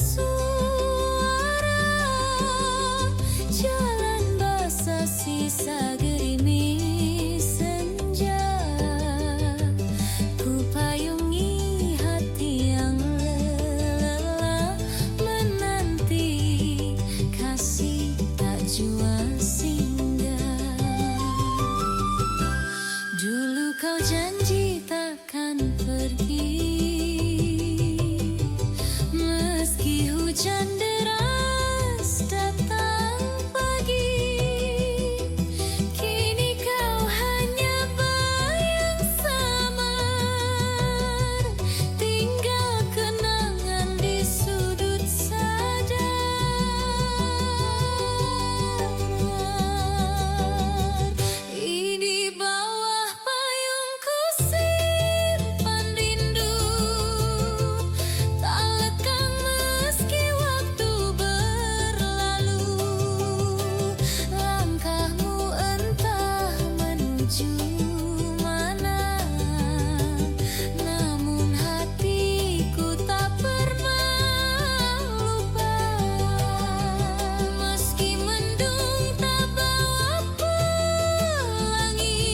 suara jalan basah sisa gerimis senja. Ku payungi hati yang lelah menanti kasih tak jua singgah. Dulu kau janji takkan pergi, meski hujan deras datang pagi. Kini kau hanya bayang samar, tinggal kenangan di sudut sadar. Ini bawah payungku simpan rindu, tak lekang meski waktu berlalu. Langkahmu entah menuju mana, namun hatiku tak pernah lupa. Meski mendung tak bawa pelangi,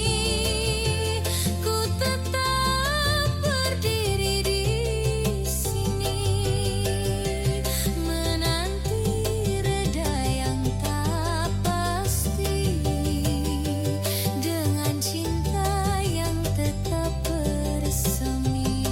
ku tetap berdiri di sini, menanti reda yang tak pasti, dengan cinta yang tetap bersemi.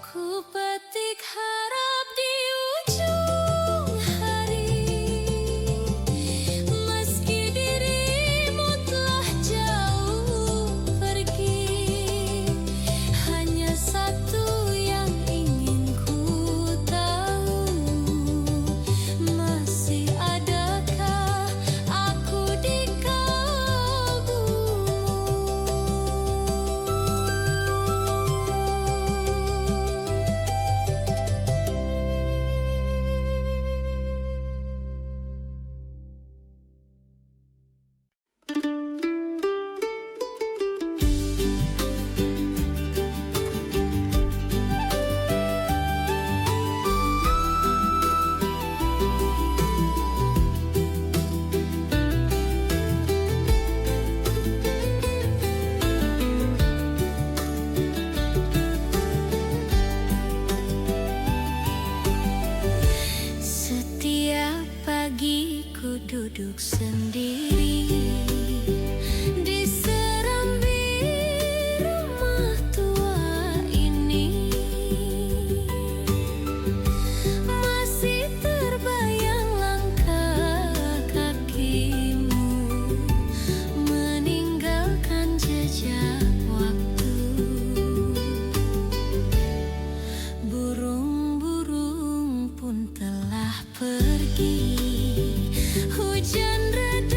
Ku petik harap di ujung hari, meski dirimu telah jauh pergi. Hanya satu yang ingin ku tahu, masih adakah aku di kalbumu? Setiap pagi ku duduk sendiri di serambi rumah tua ini. Masih terbayang langkah kakimu meninggalkan jejak waktu. Burung-burung pun telah pergi, hujan reda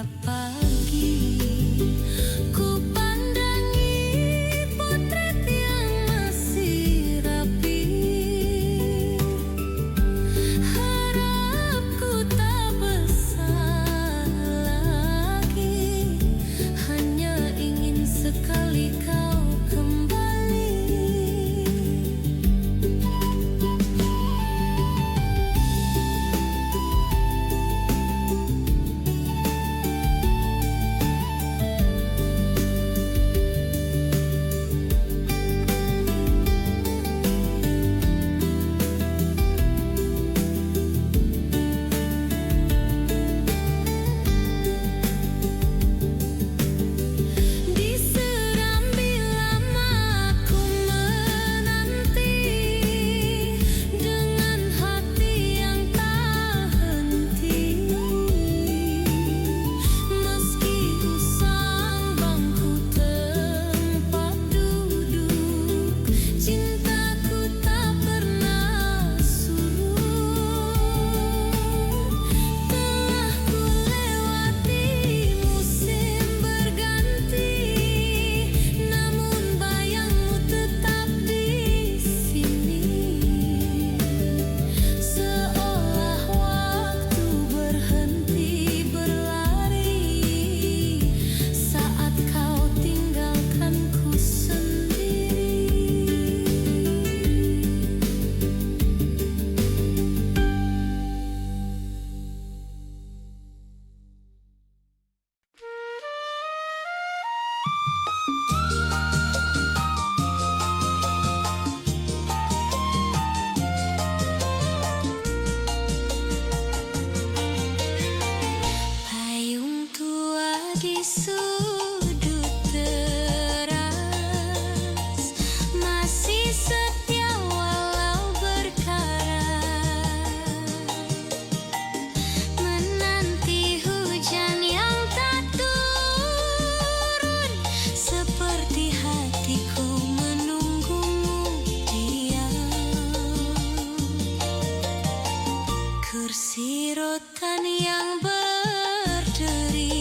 setiap pagi. Ku pandangi potret yang masih rapi. Harapku tak besar lagi, hanya ingin sekali kau kembali. Di serambi lama aku menanti, dengan hati yang tak henti. Meski usang bangku tempat duduk, cintaku tak pernah surut. Telah ku lewati musim berganti, namun bayangmu tetap di sini. Seolah waktu berhenti berlari saat kau tinggalkanku sendiri. Payung tua di sudut teras, masih setia walau berkarat. Menanti hujan yang tak turun, seperti hatiku menunggumu diam. Kursi rotan yang berderi,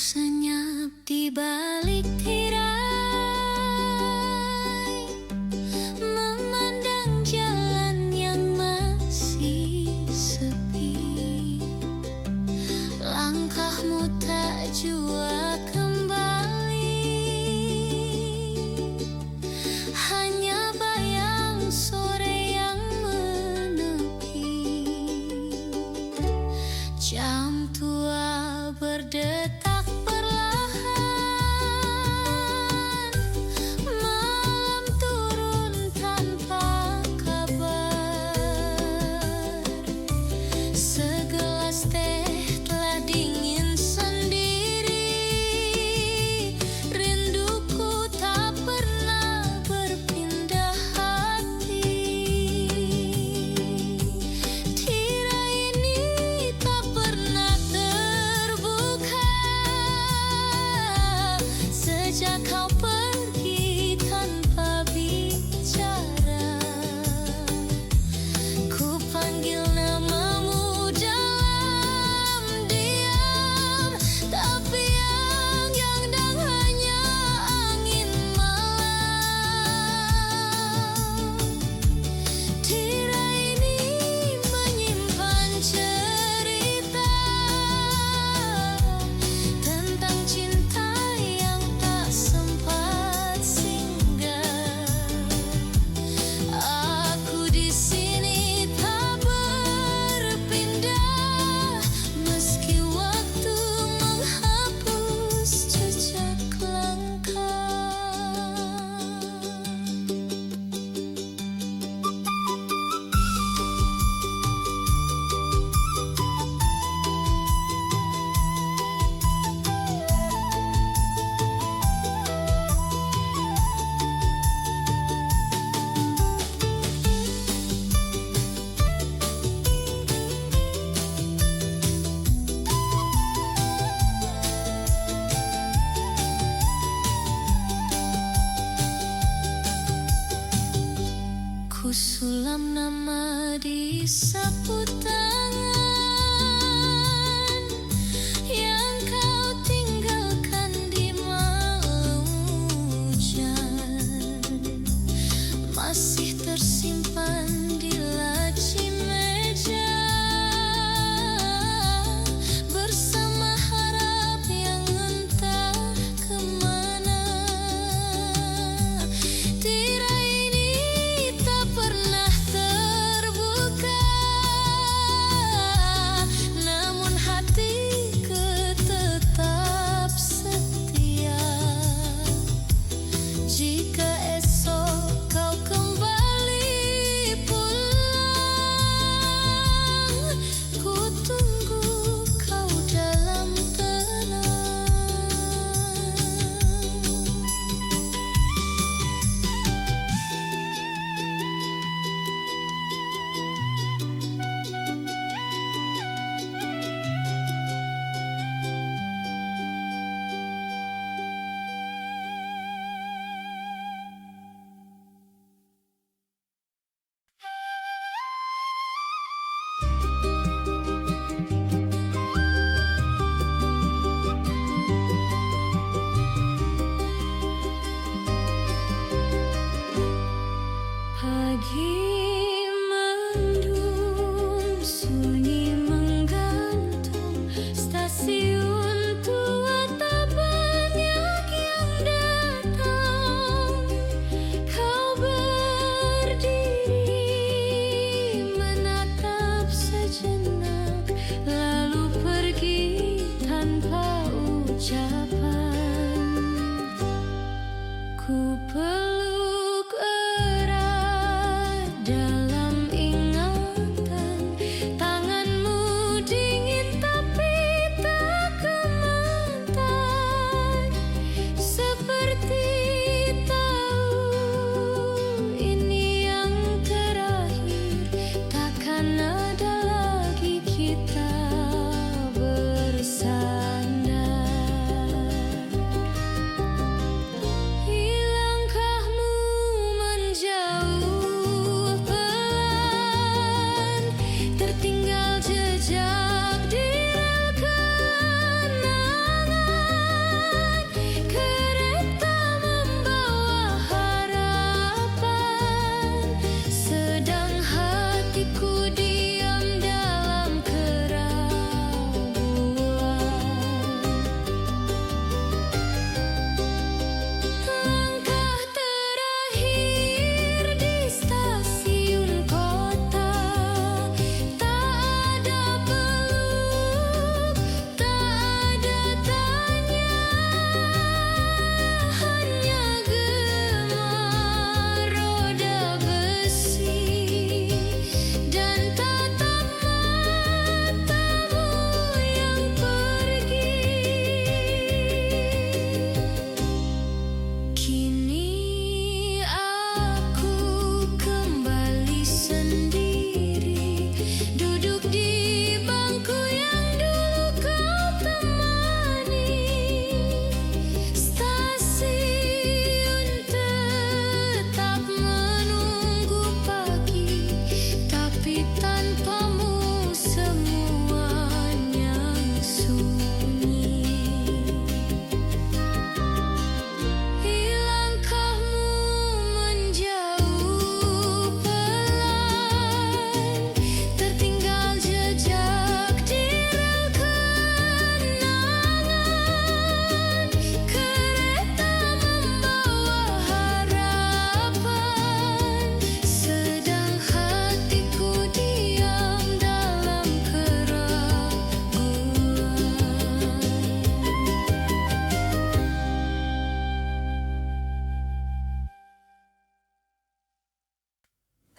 senyap di balik tirai, memandang jalan yang masih sepi. Langkahmu tak jua kembali, hanya bayang sore yang menepi. Jam tua berdetak perlahan,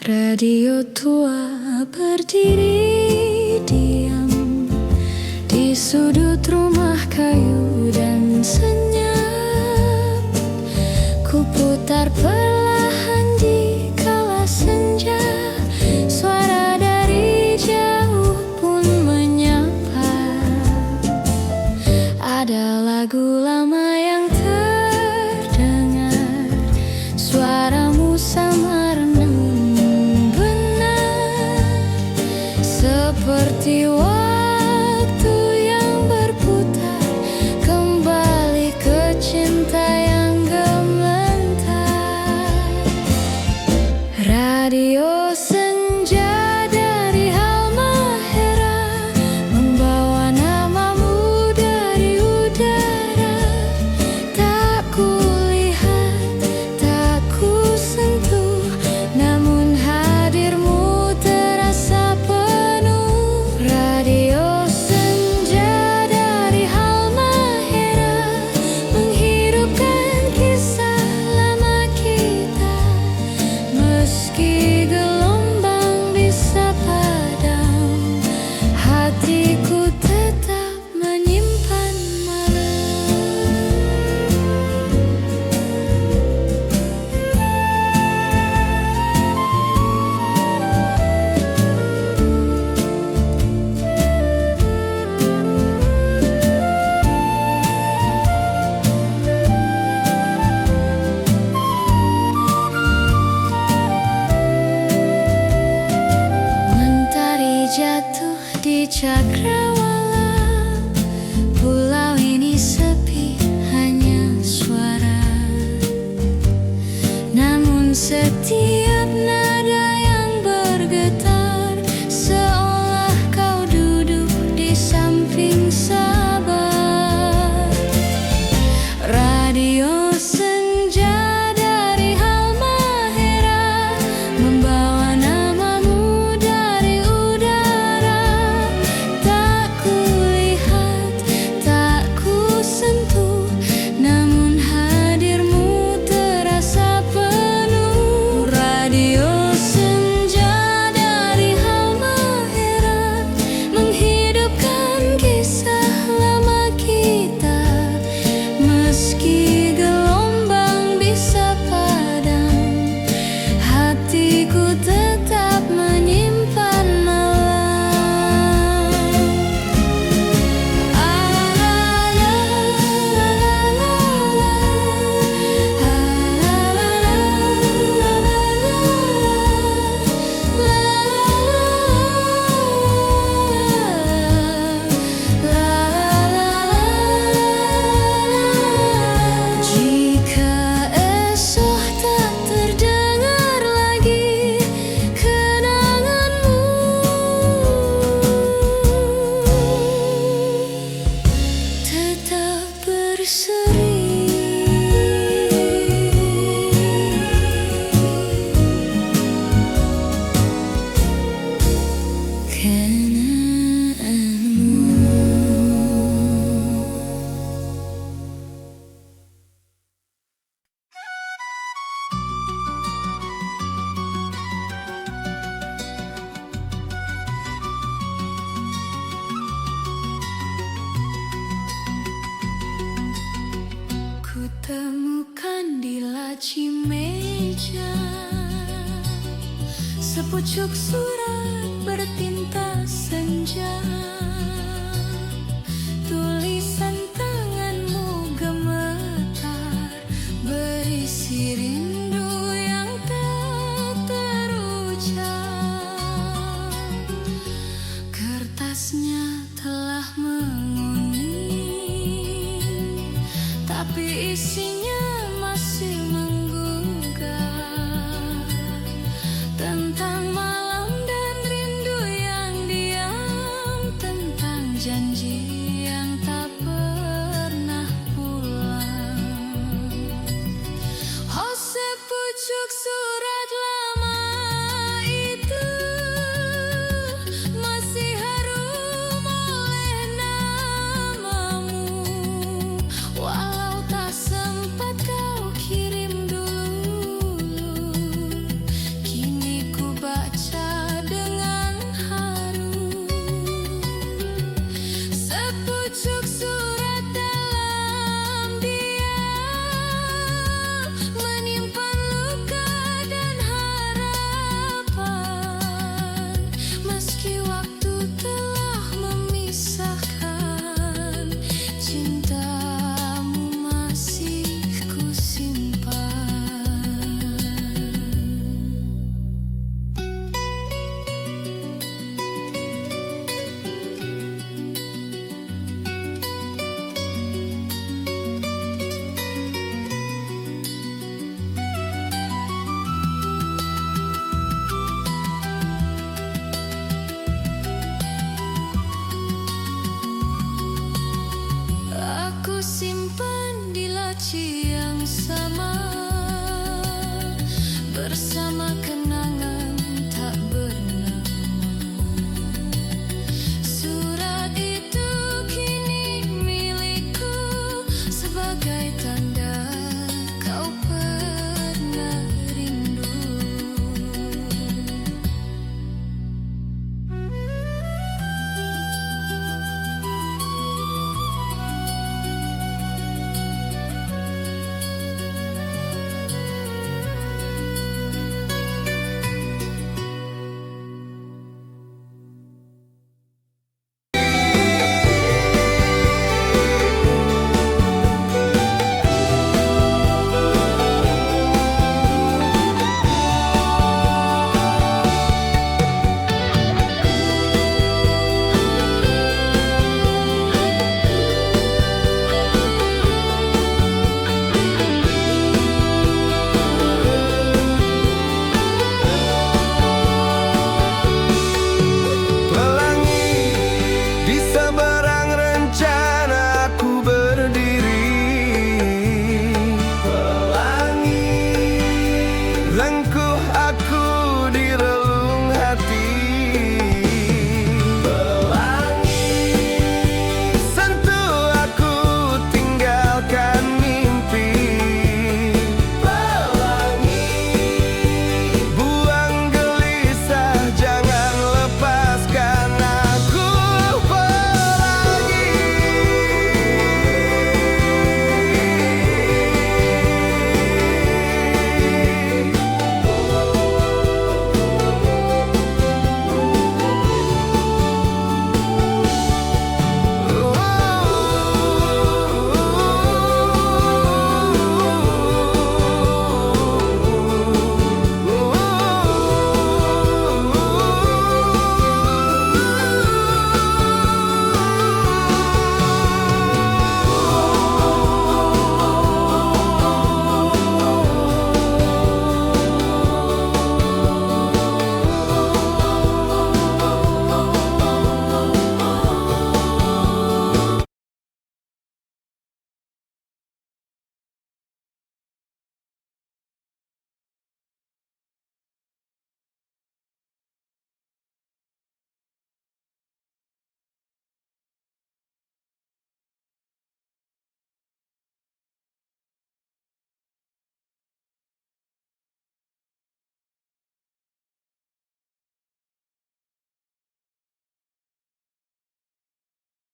Radio tua berdiri diam di sudut rumah kayu dan senyap. Ku putar perlahan di kala senja, suara dari jauh pun menyapa. Ada lagu lama yang terdengar, suaramu sama renang benar, seperti waktu yang berputar kembali ke cinta yang gemetar. Radio senja dari Halmahera membawa namamu dari udara. Tak kulihat, tak kusentuh, namun hadirmu terasa penuh. Radio senja dari Halmahera menghidupkan kisah lama kita. Meski gelombang bisa padam, hatiku tetap menyimpan malam. Mentari jatuh di cakrawala, pulau ini sepi, hanya suara. Namun setiap nada yang bergetar, seolah kau duduk di samping sahabat. Radio senja dari Halmahera membawa namamu dari udara. Tak kulihat, tak kusentuh, namun hadirmu terasa penuh. Radio senja dari Halmahera menghidupkan kisah lama kita. Meski gelombang bisa padam, hatiku tetap menyimpan malam. Jika esok tak terdengar lagi kenanganmu, tetap berseri. Ku temukan di laci meja sepucuk surat bertinta senja. Tulisan tanganmu gemetar, berisi rindu yang tak terucap. Kertasnya telah menguning, tapi isinya masih menggugah tentang malam dan rindu yang diam, tentang janji yang tak pernah pulang. Oh, sepucuk surat lama itu masih harum oleh namamu, walau tak sempat kau kirim suci yang sama.